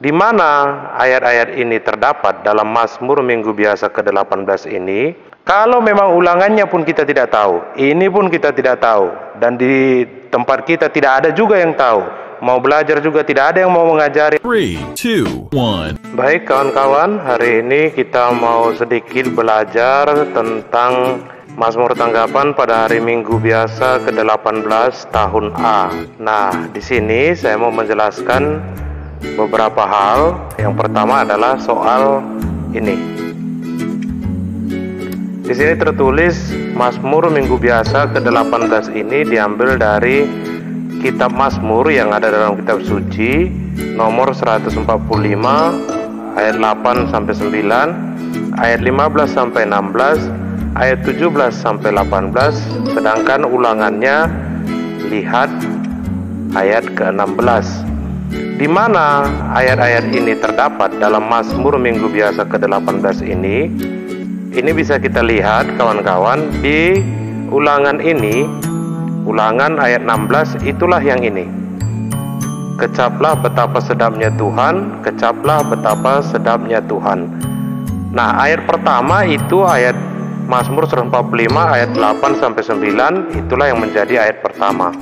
Di mana ayat-ayat ini terdapat dalam Mazmur Minggu Biasa ke-18 ini? Kalau memang ulangannya pun kita tidak tahu, ini pun kita tidak tahu, dan di tempat kita tidak ada juga yang tahu. Mau belajar juga tidak ada yang mau mengajari. 3, 2, 1. Baik kawan-kawan, hari ini kita mau sedikit belajar tentang Mazmur Tanggapan pada hari Minggu Biasa ke-18 tahun A. Nah, di sini saya mau menjelaskan beberapa hal. Yang pertama adalah soal ini. Di sini tertulis Mazmur Minggu Biasa ke-18 ini diambil dari Kitab Mazmur yang ada dalam kitab suci nomor 145 ayat 8 sampai 9, ayat 15 sampai 16, ayat 17 sampai 18, sedangkan ulangannya lihat ayat ke-16. Di mana ayat-ayat ini terdapat dalam Mazmur Minggu Biasa ke-18 ini? Ini bisa kita lihat kawan-kawan di ulangan ini, ulangan ayat 16, itulah yang ini. Kecaplah betapa sedapnya Tuhan, kecaplah betapa sedapnya Tuhan. Nah, ayat pertama itu ayat Mazmur 145 ayat 8 sampai 9, itulah yang menjadi ayat pertama.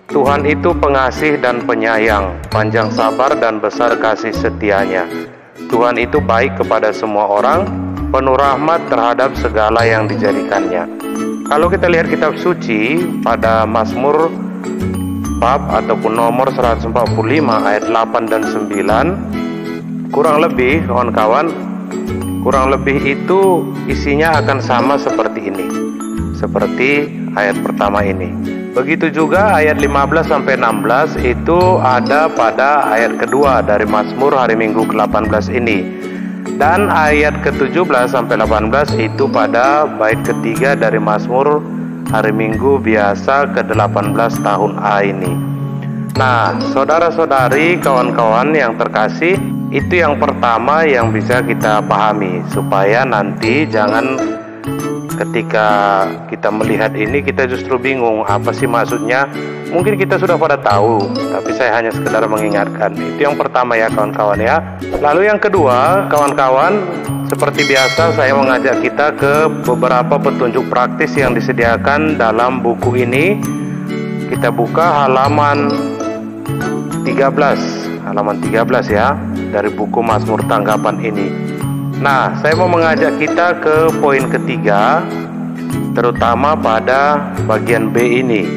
Tuhan itu pengasih dan penyayang, panjang sabar dan besar kasih setianya. Tuhan itu baik kepada semua orang, penuh rahmat terhadap segala yang dijadikannya. Kalau kita lihat kitab suci pada Mazmur bab ataupun nomor 145 ayat 8 dan 9, kurang lebih kawan-kawan, kurang lebih itu isinya akan sama seperti ini, seperti ayat pertama ini. Begitu juga ayat 15 sampai 16 itu ada pada ayat kedua dari Mazmur hari Minggu ke-18 ini. Dan ayat ke-17 sampai 18 itu pada bait ketiga dari Mazmur hari Minggu Biasa ke-18 tahun A ini. Nah, saudara-saudari, kawan-kawan yang terkasih, itu yang pertama yang bisa kita pahami, supaya nanti jangan ketika kita melihat ini kita justru bingung apa sih maksudnya. Mungkin kita sudah pada tahu, tapi saya hanya sekedar mengingatkan. Itu yang pertama ya kawan-kawan ya. Lalu yang kedua kawan-kawan, seperti biasa saya mengajak kita ke beberapa petunjuk praktis yang disediakan dalam buku ini. Kita buka halaman 13 ya, dari buku Mazmur Tanggapan ini. Nah, saya mau mengajak kita ke poin ketiga, terutama pada bagian B ini.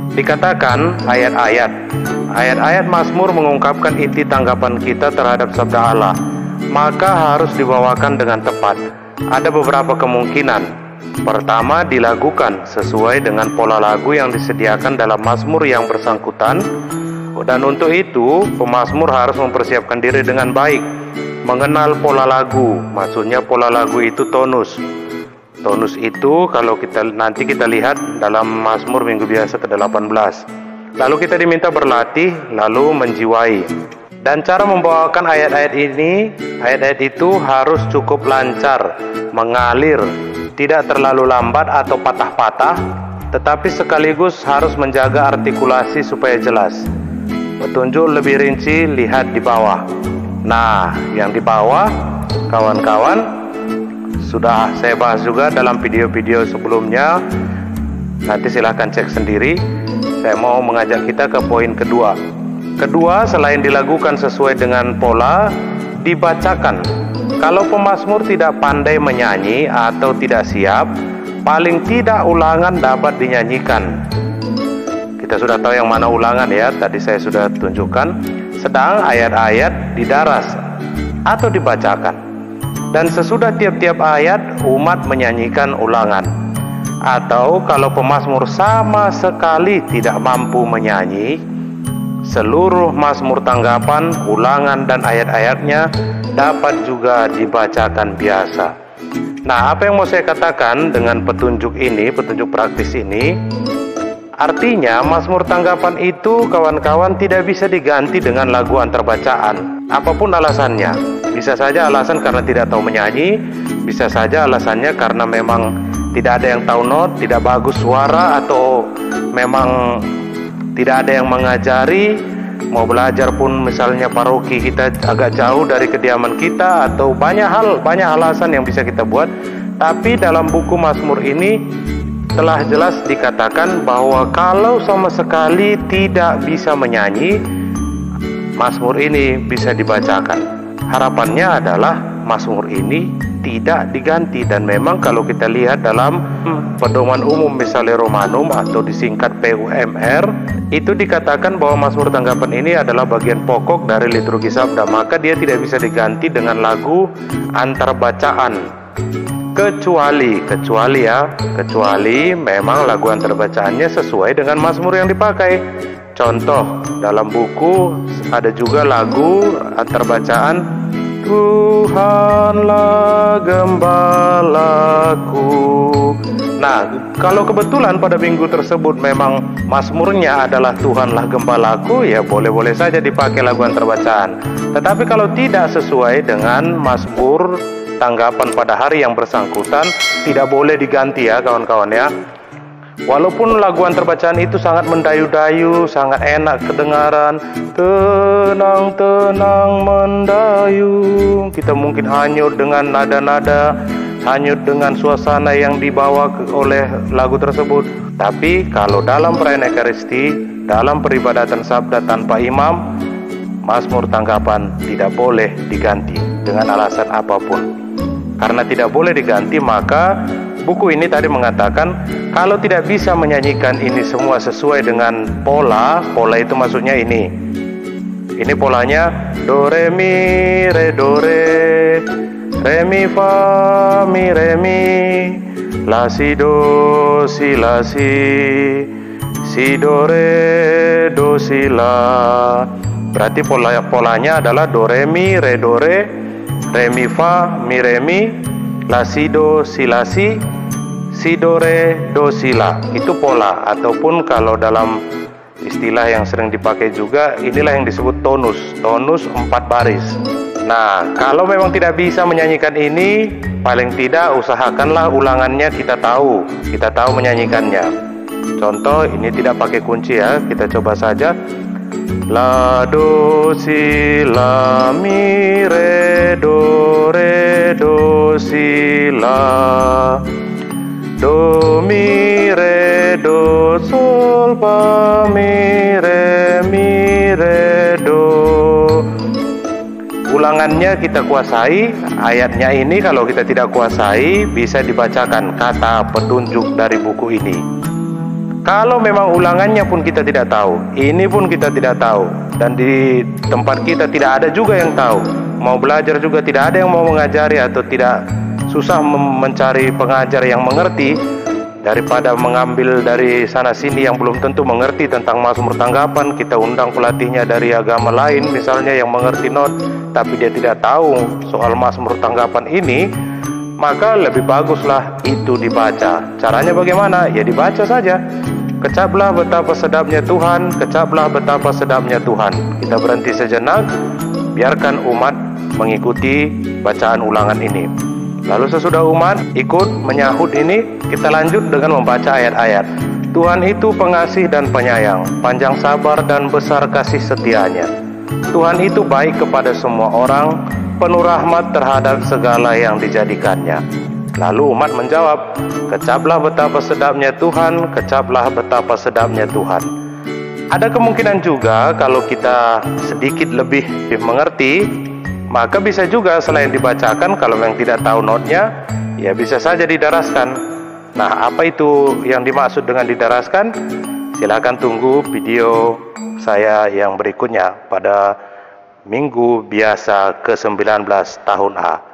Dikatakan ayat-ayat Mazmur mengungkapkan inti tanggapan kita terhadap sabda Allah, maka harus dibawakan dengan tepat. Ada beberapa kemungkinan. Pertama, dilakukan sesuai dengan pola lagu yang disediakan dalam Mazmur yang bersangkutan. Dan untuk itu, pemazmur harus mempersiapkan diri dengan baik, mengenal pola lagu. Maksudnya pola lagu itu tonus. Tonus itu kalau nanti kita lihat dalam Mazmur Minggu Biasa ke-18. Lalu kita diminta berlatih, lalu menjiwai. Dan cara membawakan ayat-ayat ini, ayat-ayat itu harus cukup lancar, mengalir, tidak terlalu lambat atau patah-patah, tetapi sekaligus harus menjaga artikulasi supaya jelas. Petunjuk lebih rinci lihat di bawah. Nah, yang di bawah kawan-kawan sudah saya bahas juga dalam video-video sebelumnya. Nanti silahkan cek sendiri. Saya mau mengajak kita ke poin kedua. Kedua, selain dilakukan sesuai dengan pola, dibacakan. Kalau pemazmur tidak pandai menyanyi atau tidak siap, paling tidak ulangan dapat dinyanyikan. Kita sudah tahu yang mana ulangan ya, tadi saya sudah tunjukkan. Sedang ayat-ayat didaras atau dibacakan. Dan sesudah tiap-tiap ayat umat menyanyikan ulangan. Atau kalau pemazmur sama sekali tidak mampu menyanyi, seluruh Mazmur Tanggapan, ulangan dan ayat-ayatnya dapat juga dibacakan biasa. Nah, apa yang mau saya katakan dengan petunjuk ini, petunjuk praktis ini? Artinya Mazmur Tanggapan itu kawan-kawan tidak bisa diganti dengan lagu antar bacaan. Apapun alasannya. Bisa saja alasan karena tidak tahu menyanyi, bisa saja alasannya karena memang tidak ada yang tahu not, tidak bagus suara, atau memang tidak ada yang mengajari, mau belajar pun misalnya paroki kita agak jauh dari kediaman kita, atau banyak alasan yang bisa kita buat. Tapi dalam buku Mazmur ini telah jelas dikatakan bahwa kalau sama sekali tidak bisa menyanyi, Mazmur ini bisa dibacakan. Harapannya adalah Mazmur ini tidak diganti. Dan memang kalau kita lihat dalam pedoman umum misalnya Romanum atau disingkat PUMR, itu dikatakan bahwa Mazmur Tanggapan ini adalah bagian pokok dari liturgi sabda, maka dia tidak bisa diganti dengan lagu antar bacaan, kecuali memang lagu antar bacaannya sesuai dengan Mazmur yang dipakai. Contoh, dalam buku ada juga lagu antar bacaan, Tuhanlah gembalaku. Nah, kalau kebetulan pada minggu tersebut memang Mazmurnya adalah Tuhanlah gembalaku, ya boleh-boleh saja dipakai lagu antar bacaan. Tetapi kalau tidak sesuai dengan Mazmur Tanggapan pada hari yang bersangkutan, tidak boleh diganti ya kawan-kawan ya. Walaupun lagu antar bacaan itu sangat mendayu-dayu, sangat enak kedengaran, tenang-tenang mendayu, kita mungkin hanyut dengan nada-nada, hanyut dengan suasana yang dibawa oleh lagu tersebut. Tapi kalau dalam perayaan Ekaristi, dalam peribadatan sabda tanpa imam, Mazmur Tanggapan tidak boleh diganti dengan alasan apapun. Karena tidak boleh diganti, maka buku ini tadi mengatakan kalau tidak bisa menyanyikan ini semua sesuai dengan pola itu maksudnya ini polanya do re mi re mi fa mi re mi, la si do si do re do si la. Berarti polanya adalah do re mi mi fa mi re mi, la si do si si do re do si la. Itu pola, ataupun kalau dalam istilah yang sering dipakai juga, inilah yang disebut tonus 4 baris. Nah, kalau memang tidak bisa menyanyikan ini, paling tidak usahakanlah ulangannya kita tahu menyanyikannya. Contoh, ini tidak pakai kunci ya, kita coba saja. La do si la mi re do si la, do mi re do sol fa mi re do. Ulangannya kita kuasai, ayatnya ini kalau kita tidak kuasai bisa dibacakan kata petunjuk dari buku ini. Kalau memang ulangannya pun kita tidak tahu, ini pun kita tidak tahu, dan di tempat kita tidak ada juga yang tahu, mau belajar juga tidak ada yang mau mengajari, atau tidak susah mencari pengajar yang mengerti, daripada mengambil dari sana sini yang belum tentu mengerti tentang Mazmur Tanggapan, kita undang pelatihnya dari agama lain misalnya yang mengerti not, tapi dia tidak tahu soal Mazmur Tanggapan ini, maka lebih baguslah itu dibaca. Caranya bagaimana? Ya dibaca saja. Kecaplah betapa sedapnya Tuhan, kecaplah betapa sedapnya Tuhan. Kita berhenti sejenak, biarkan umat mengikuti bacaan ulangan ini. Lalu sesudah umat ikut menyahut ini, kita lanjut dengan membaca ayat-ayat. Tuhan itu pengasih dan penyayang, panjang sabar dan besar kasih setianya. Tuhan itu baik kepada semua orang, penuh rahmat terhadap segala yang dijadikannya. Lalu umat menjawab, kecaplah betapa sedapnya Tuhan, kecaplah betapa sedapnya Tuhan. Ada kemungkinan juga kalau kita sedikit lebih mengerti, maka bisa juga selain dibacakan, kalau yang tidak tahu notnya, ya bisa saja didaraskan. Nah, apa itu yang dimaksud dengan didaraskan? Silakan tunggu video saya yang berikutnya pada Minggu Biasa ke-19 tahun A.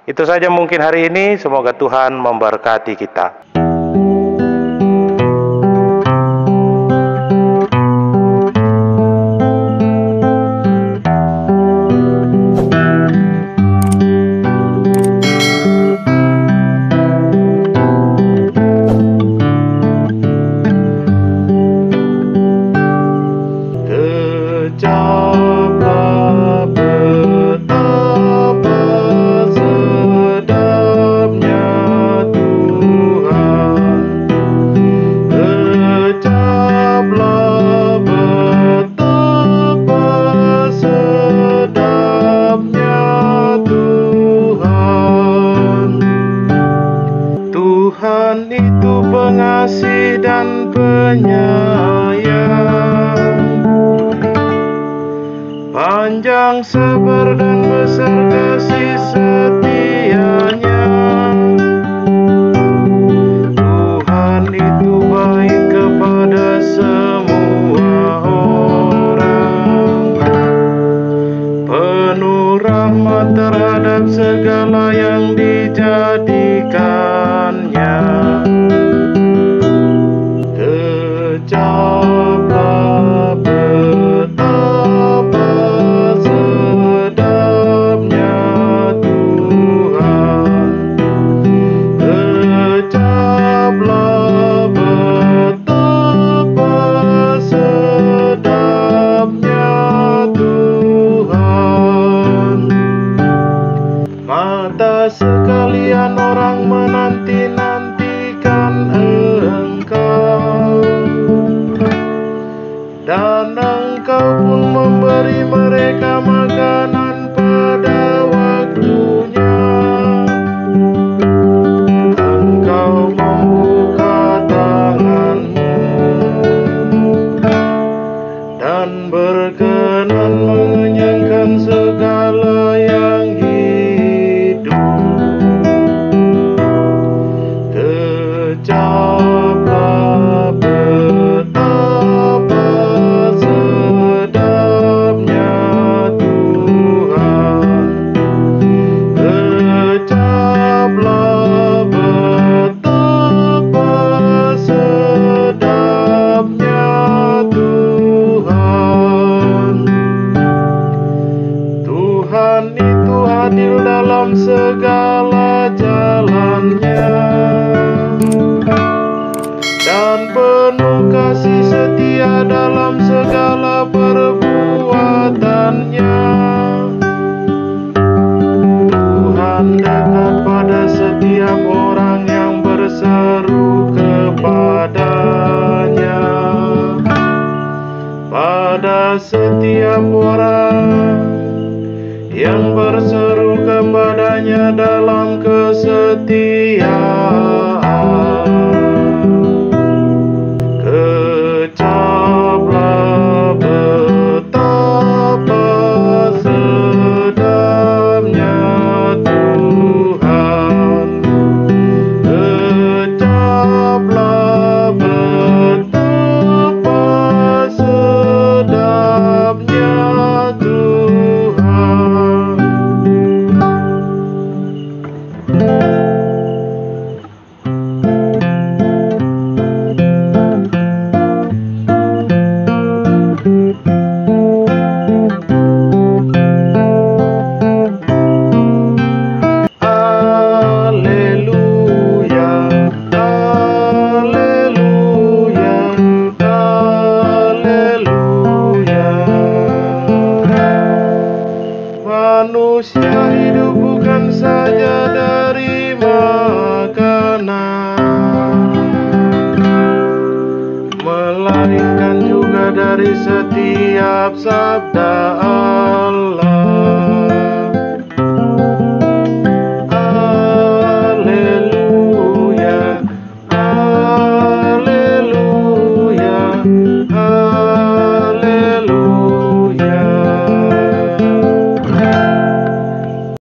Itu saja mungkin hari ini, semoga Tuhan memberkati kita. Tuhan Panjang sabar dan besar kasih setianya. Tuhan itu baik kepada semua orang, penuh rahmat terhadap segala yang dijadikannya. Kecaplah betapa sedapnya Tuhan. Kecaplah betapa sedapnya Tuhan. Mata sekalian orang menanti-nantikan Engkau, dan Engkau pun memberi mereka makanan pada waktunya. Engkau membuka tangan-Mu dan berkenan mengenyangkan segala yang hidup. Kecaplah betapa sedapnya Tuhan. Kecaplah betapa sedapnya Tuhan. Tuhan itu adil dalam segala jalannya, dan penuh kasih setia dalam segala perbuatannya. Tuhan dekat pada setiap orang yang berseru kepadanya, pada setiap orang yang berseru kepadanya dalam kesetiaan. Kecaplah betapa sedapnya Tuhan. Kecaplah betapa sedapnya Tuhan. Haleluya, haleluya, haleluya. Manusia hidup bukan saja dari makanan, melainkan juga dari setiap sabda